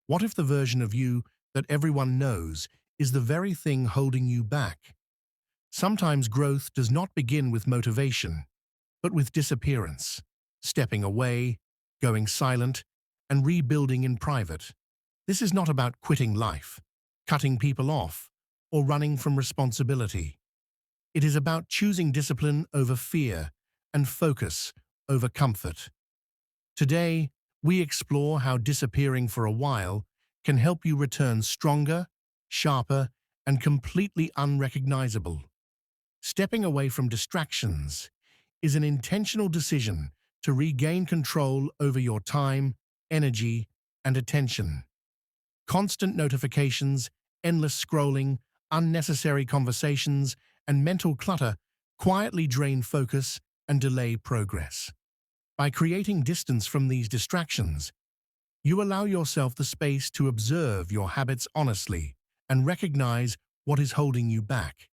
What if the version of you that everyone knows is the very thing holding you back? Sometimes growth does not begin with motivation, but with disappearance, stepping away, going silent, and rebuilding in private. This is not about quitting life, cutting people off, or running from responsibility. It is about choosing discipline over fear and focus over comfort. Today, we explore how disappearing for a while can help you return stronger, sharper, and completely unrecognizable. Stepping away from distractions is an intentional decision to regain control over your time, energy, and attention. Constant notifications, endless scrolling, unnecessary conversations, and mental clutter quietly drain focus and delay progress. By creating distance from these distractions, you allow yourself the space to observe your habits honestly and recognize what is holding you back.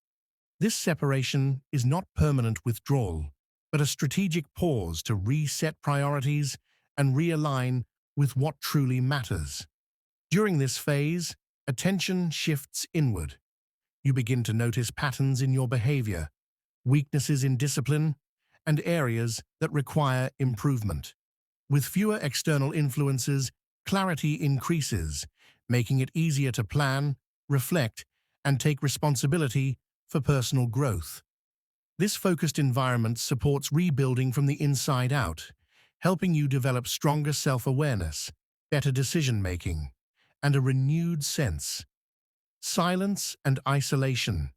This separation is not permanent withdrawal, but a strategic pause to reset priorities and realign with what truly matters. During this phase, attention shifts inward. You begin to notice patterns in your behavior, weaknesses in discipline, and areas that require improvement. With fewer external influences, clarity increases, making it easier to plan, reflect, and take responsibility for personal growth. This focused environment supports rebuilding from the inside out, helping you develop stronger self-awareness, better decision-making, and a renewed sense. Silence and isolation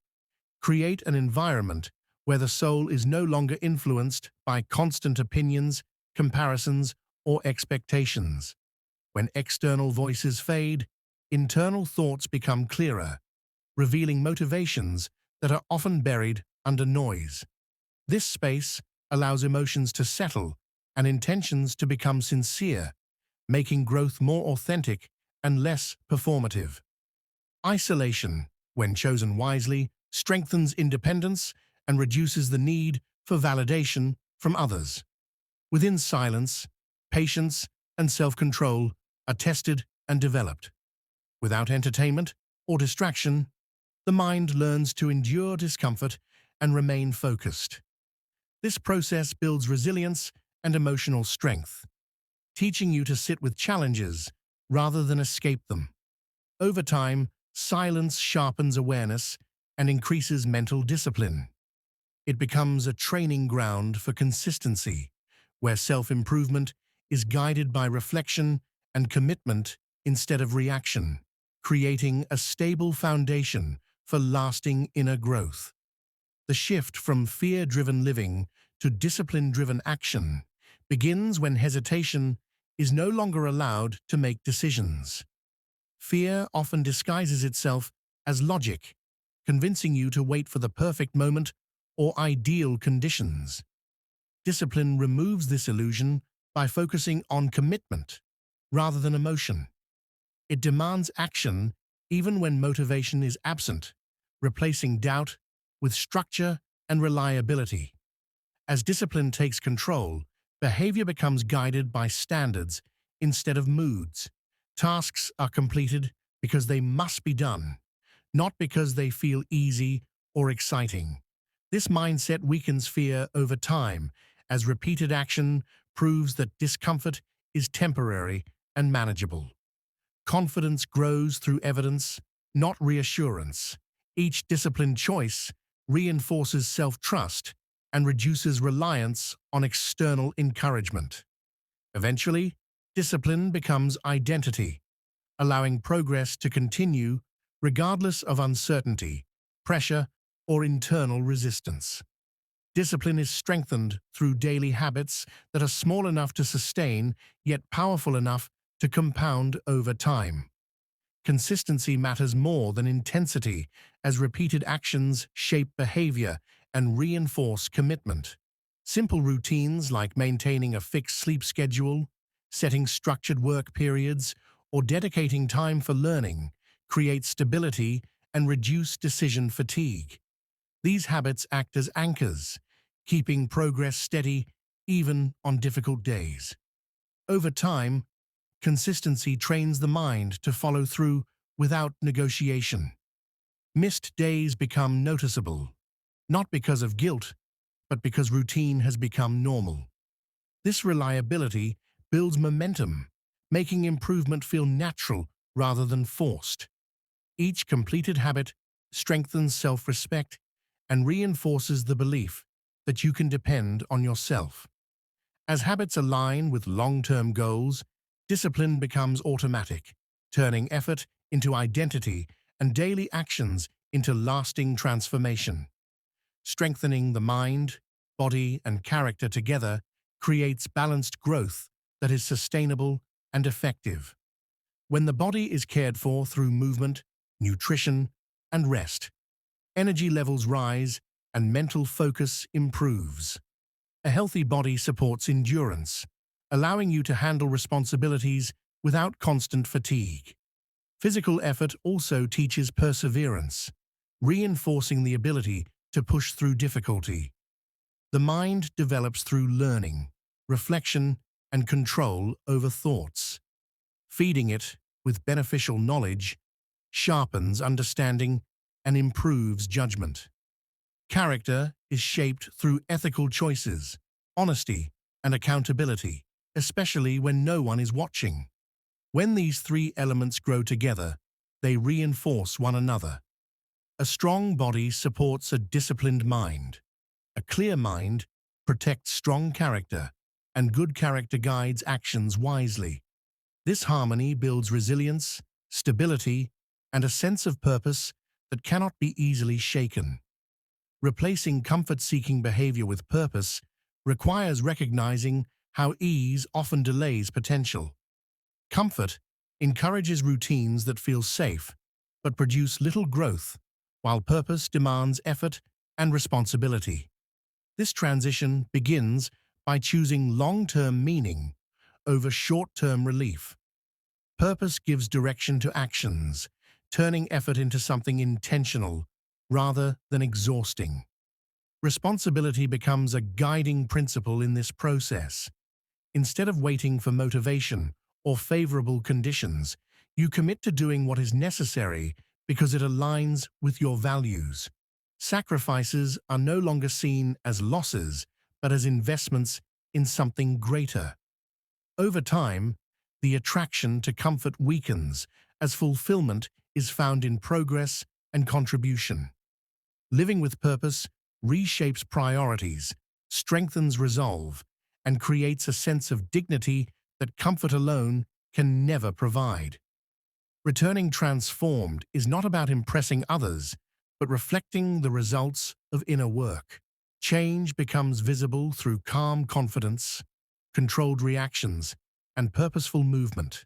create an environment where the soul is no longer influenced by constant opinions, comparisons, or expectations. When external voices fade, internal thoughts become clearer, revealing motivations that are often buried under noise. This space allows emotions to settle and intentions to become sincere, making growth more authentic and less performative. Isolation, when chosen wisely, strengthens independence and reduces the need for validation from others. Within silence, patience and self-control are tested and developed. Without entertainment or distraction, the mind learns to endure discomfort and remain focused. This process builds resilience and emotional strength, teaching you to sit with challenges rather than escape them. Over time, silence sharpens awareness and increases mental discipline. It becomes a training ground for consistency, where self-improvement is guided by reflection and commitment instead of reaction, creating a stable foundation for lasting inner growth. The shift from fear-driven living to discipline-driven action begins when hesitation is no longer allowed to make decisions. Fear often disguises itself as logic, convincing you to wait for the perfect moment or ideal conditions. Discipline removes this illusion by focusing on commitment rather than emotion. It demands action even when motivation is absent, replacing doubt with structure and reliability. As discipline takes control, behavior becomes guided by standards instead of moods. Tasks are completed because they must be done, not because they feel easy or exciting. This mindset weakens fear over time, as repeated action proves that discomfort is temporary and manageable. Confidence grows through evidence, not reassurance. Each disciplined choice reinforces self-trust and reduces reliance on external encouragement. Eventually, discipline becomes identity, allowing progress to continue regardless of uncertainty, pressure, or internal resistance. Discipline is strengthened through daily habits that are small enough to sustain, yet powerful enough to compound over time. Consistency matters more than intensity, as repeated actions shape behavior and reinforce commitment. Simple routines like maintaining a fixed sleep schedule, setting structured work periods, or dedicating time for learning create stability and reduce decision fatigue. These habits act as anchors, keeping progress steady even on difficult days. Over time, Consistency trains the mind to follow through without negotiation. Missed days become noticeable, not because of guilt, but because routine has become normal. This reliability builds momentum, making improvement feel natural rather than forced. Each completed habit strengthens self-respect and reinforces the belief that you can depend on yourself. As habits align with long-term goals, discipline becomes automatic, turning effort into identity and daily actions into lasting transformation. Strengthening the mind, body, and character together creates balanced growth that is sustainable and effective. When the body is cared for through movement, nutrition, and rest, energy levels rise and mental focus improves. A healthy body supports endurance, allowing you to handle responsibilities without constant fatigue. Physical effort also teaches perseverance, reinforcing the ability to push through difficulty. The mind develops through learning, reflection, and control over thoughts. Feeding it with beneficial knowledge sharpens understanding and improves judgment. Character is shaped through ethical choices, honesty, and accountability, especially when no one is watching. When these three elements grow together, they reinforce one another. A strong body supports a disciplined mind. A clear mind protects strong character, and good character guides actions wisely. This harmony builds resilience, stability, and a sense of purpose that cannot be easily shaken. Replacing comfort-seeking behavior with purpose requires recognizing how ease often delays potential. Comfort encourages routines that feel safe but produce little growth, while purpose demands effort and responsibility. This transition begins by choosing long-term meaning over short-term relief. Purpose gives direction to actions, turning effort into something intentional rather than exhausting. Responsibility becomes a guiding principle in this process. Instead of waiting for motivation or favorable conditions, you commit to doing what is necessary because it aligns with your values. Sacrifices are no longer seen as losses, but as investments in something greater. Over time, the attraction to comfort weakens as fulfillment is found in progress and contribution. Living with purpose reshapes priorities, strengthens resolve, and creates a sense of dignity that comfort alone can never provide. Returning transformed is not about impressing others, but reflecting the results of inner work. Change becomes visible through calm confidence, controlled reactions, and purposeful movement.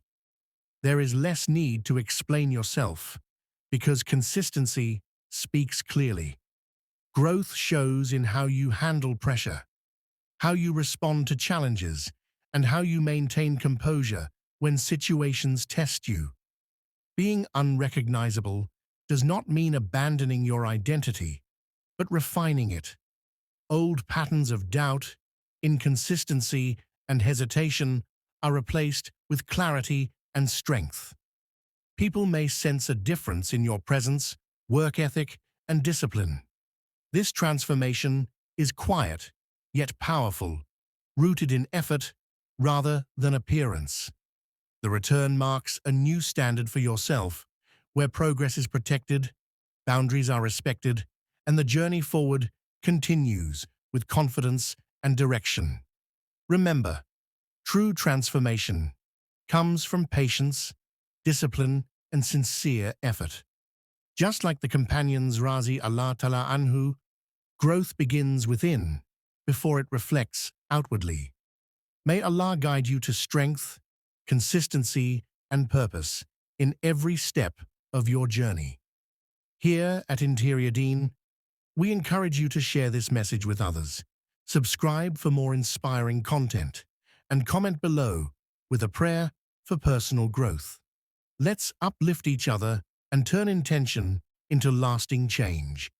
There is less need to explain yourself, because consistency speaks clearly. Growth shows in how you handle pressure, how you respond to challenges, and how you maintain composure when situations test you. Being unrecognizable does not mean abandoning your identity, but refining it. Old patterns of doubt, inconsistency, and hesitation are replaced with clarity and strength. People may sense a difference in your presence, work ethic, and discipline. This transformation is quiet, yet powerful, rooted in effort rather than appearance. The return marks a new standard for yourself, where progress is protected, boundaries are respected, and the journey forward continues with confidence and direction. Remember, true transformation comes from patience, discipline, and sincere effort. Just like the companions Razi Allah Tala Anhu, growth begins within before it reflects outwardly. May Allah guide you to strength, consistency, and purpose in every step of your journey. Here at Interior Deen, we encourage you to share this message with others. Subscribe for more inspiring content and comment below with a prayer for personal growth. Let's uplift each other and turn intention into lasting change.